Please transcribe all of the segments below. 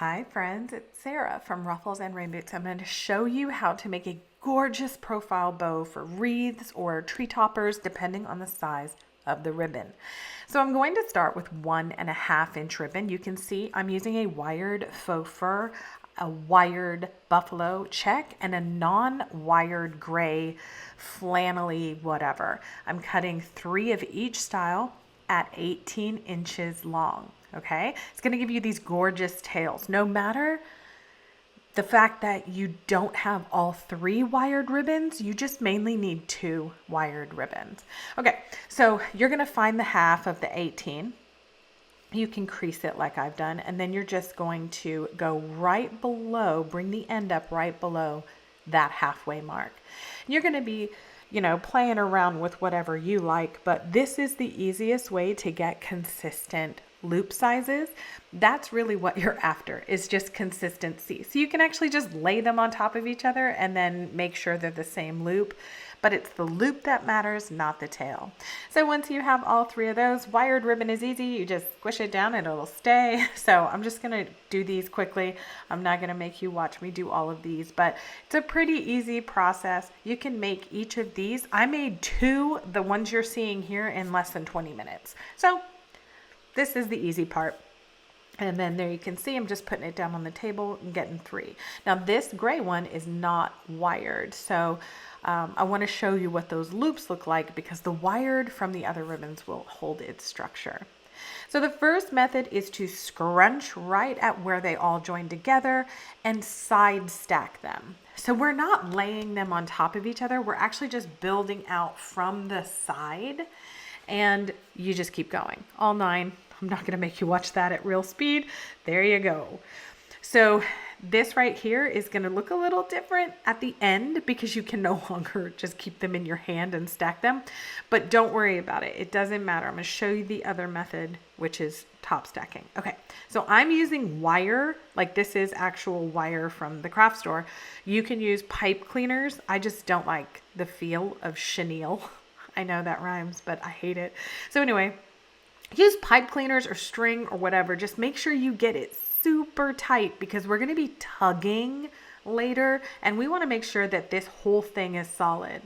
Hi friends, it's Sarah from Ruffles and Rain Boots. I'm going to show you how to make a gorgeous profile bow for wreaths or tree toppers depending on the size of the ribbon. So I'm going to start with 1.5 inch ribbon. You can see I'm using a wired faux fur, a wired buffalo check, and a non-wired gray flannelly whatever. I'm cutting 3 of each style at 18 inches long. Okay, it's going to give you these gorgeous tails. No matter the fact that you don't have all 3 wired ribbons, you just mainly need 2 wired ribbons. Okay, so you're going to find the half of the 18. You can crease it like I've done, and then you're just going to go right below, bring the end up right below that halfway mark. And you're going to be playing around with whatever you like, but this is the easiest way to get consistent loop sizes. That's really what you're after, is just consistency. So you can actually just lay them on top of each other and then make sure they're the same loop, but it's the loop that matters, not the tail. So once you have all 3 of those, wired ribbon is easy. You just squish it down and it'll stay. So I'm just gonna do these quickly. I'm not gonna make you watch me do all of these, but it's a pretty easy process. You can make each of these. I made 2, the ones you're seeing here, in less than 20 minutes. So this is the easy part. And then there you can see I'm just putting it down on the table and getting 3. Now this gray one is not wired. So I want to show you what those loops look like, because the wired from the other ribbons will hold its structure. So the first method is to scrunch right at where they all join together and side stack them. So we're not laying them on top of each other. We're actually just building out from the side, and you just keep going. All 9. I'm not going to make you watch that at real speed. There you go. So this right here is going to look a little different at the end, because you can no longer just keep them in your hand and stack them. But don't worry about it. It doesn't matter. I'm going to show you the other method, which is top stacking. Okay, so I'm using wire. Like, this is actual wire from the craft store. You can use pipe cleaners. I just don't like the feel of chenille. I know that rhymes, but I hate it. So anyway, use pipe cleaners or string or whatever. Just make sure you get it super tight, because we're going to be tugging later, and we want to make sure that this whole thing is solid.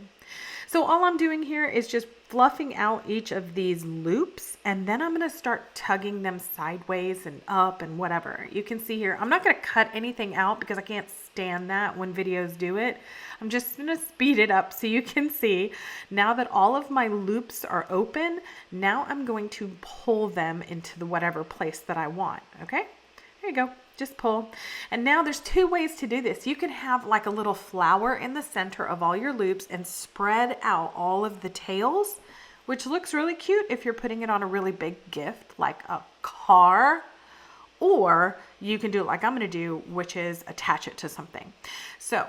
So all I'm doing here is just fluffing out each of these loops, and then I'm going to start tugging them sideways and up and whatever. You can see here, I'm not going to cut anything out because I can't stand that when videos do it. I'm just going to speed it up so you can see. Now that all of my loops are open, now I'm going to pull them into the whatever place that I want. Okay, there you go. Just pull. And now there's 2 ways to do this. You can have like a little flower in the center of all your loops and spread out all of the tails, which looks really cute if you're putting it on a really big gift like a car. Or you can do it like I'm going to do, which is attach it to something. So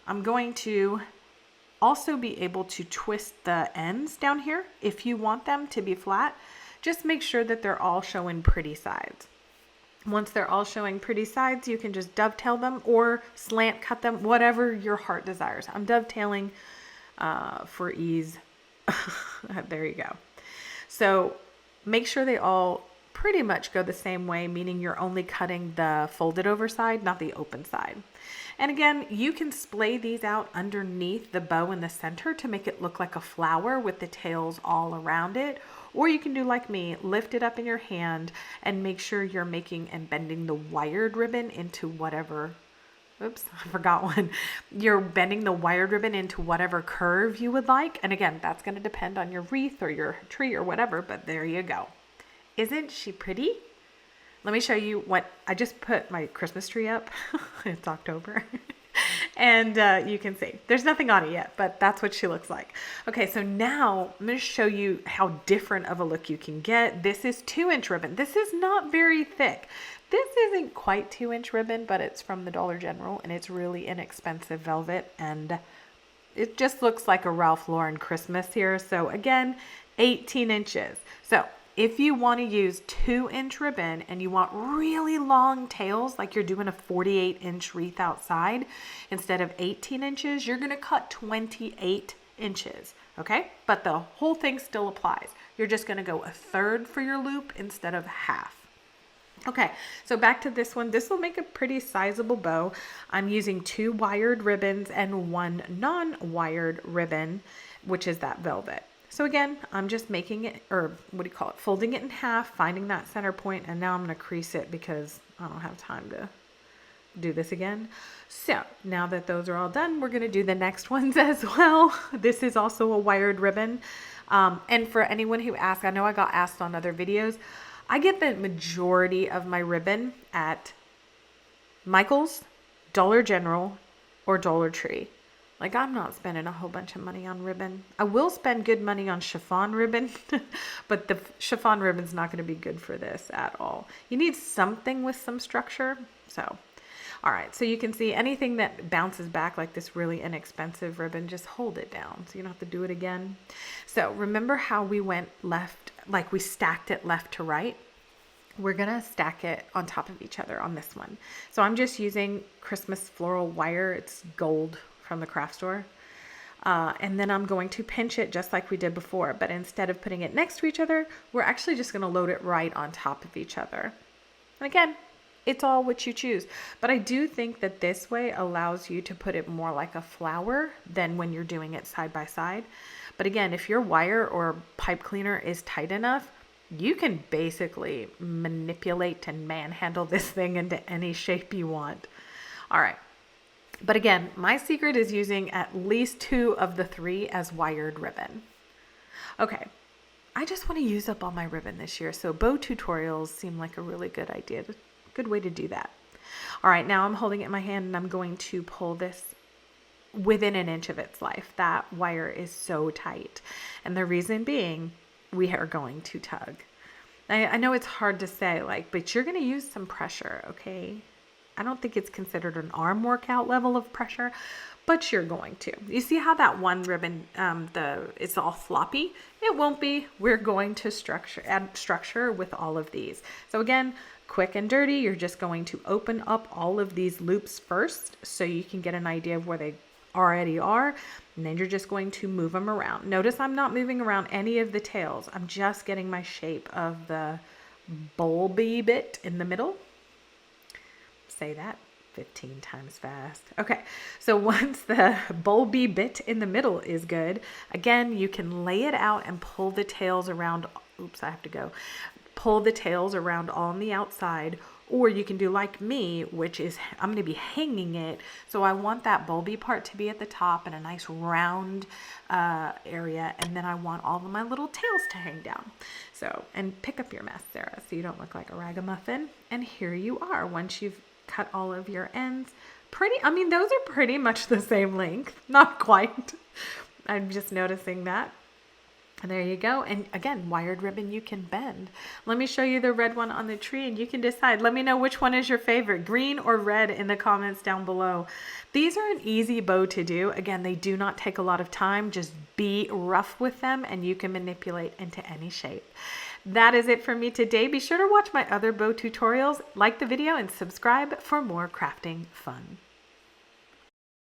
I'm going to also be able to twist the ends down here if you want them to be flat. Just make sure that they're all showing pretty sides. Once they're all showing pretty sides, you can just dovetail them or slant cut them, whatever your heart desires. I'm dovetailing for ease. There you go. So make sure they all pretty much go the same way, meaning you're only cutting the folded over side, not the open side. And again, you can splay these out underneath the bow in the center to make it look like a flower with the tails all around it. Or you can do like me, lift it up in your hand and make sure you're making and bending the wired ribbon into whatever, oops, I forgot one. You're bending the wired ribbon into whatever curve you would like. And again, that's going to depend on your wreath or your tree or whatever, but there you go. Isn't she pretty? Let me show you what, I just put my Christmas tree up. It's October. And you can see there's nothing on it yet, but that's what she looks like. Okay, so now I'm going to show you how different of a look you can get. This is 2-inch ribbon. This is not very thick. This isn't quite 2-inch ribbon, but it's from the Dollar General, and it's really inexpensive velvet, and it just looks like a Ralph Lauren Christmas here. So again, 18 inches. So if you want to use 2-inch ribbon and you want really long tails, like you're doing a 48-inch wreath outside, instead of 18 inches, you're going to cut 28 inches. Okay, but the whole thing still applies. You're just going to go 1/3 for your loop instead of half. Okay, so back to this one. This will make a pretty sizable bow. I'm using 2 wired ribbons and 1 non-wired ribbon, which is that velvet. So again, I'm just making it, or what do you call it, folding it in half, finding that center point, and now I'm going to crease it because I don't have time to do this again. So now that those are all done, we're going to do the next ones as well. This is also a wired ribbon. And for anyone who asks, I know I got asked on other videos, I get the majority of my ribbon at Michael's, Dollar General, or Dollar Tree. Like, I'm not spending a whole bunch of money on ribbon. I will spend good money on chiffon ribbon, but the chiffon ribbon's not going to be good for this at all. You need something with some structure. So, all right. So you can see anything that bounces back like this really inexpensive ribbon, just hold it down so you don't have to do it again. So remember how we went left, like we stacked it left to right? We're going to stack it on top of each other on this one. So I'm just using Christmas floral wire. It's gold from the craft store. And then I'm going to pinch it just like we did before, but instead of putting it next to each other, we're actually just going to load it right on top of each other. And again, it's all what you choose. But I do think that this way allows you to put it more like a flower than when you're doing it side by side. But again, if your wire or pipe cleaner is tight enough, you can basically manipulate and manhandle this thing into any shape you want. All right. But again, my secret is using at least 2 of the 3 as wired ribbon. Okay, I just want to use up all my ribbon this year, so bow tutorials seem like a really good idea, good way to do that. All right, now I'm holding it in my hand and I'm going to pull this within an inch of its life. That wire is so tight, and the reason being, we are going to tug. I know it's hard to say, like, but you're going to use some pressure, okay? I don't think it's considered an arm workout level of pressure, but you're going to. You see how that one ribbon, it's all floppy? It won't be. We're going to add structure with all of these. So again, quick and dirty, you're just going to open up all of these loops first so you can get an idea of where they already are, and then you're just going to move them around. Notice I'm not moving around any of the tails. I'm just getting my shape of the bulby bit in the middle. Say that 15 times fast. Okay, so once the bulby bit in the middle is good, again, you can lay it out and pull the tails around. Oops, I have to go. Pull the tails around on the outside, or you can do like me, which is I'm going to be hanging it. So I want that bulby part to be at the top and a nice round area, and then I want all of my little tails to hang down. So, and pick up your mess, Sarah, so you don't look like a ragamuffin. And here you are once you've cut all of your ends. I mean, those are pretty much the same length. Not quite. I'm just noticing that. And there you go. And again, wired ribbon you can bend. Let me show you the red one on the tree and you can decide. Let me know which one is your favorite, green or red, in the comments down below. These are an easy bow to do. Again, they do not take a lot of time. Just be rough with them and you can manipulate into any shape. That is it for me today. Be sure to watch my other bow tutorials, like the video, and subscribe for more crafting fun.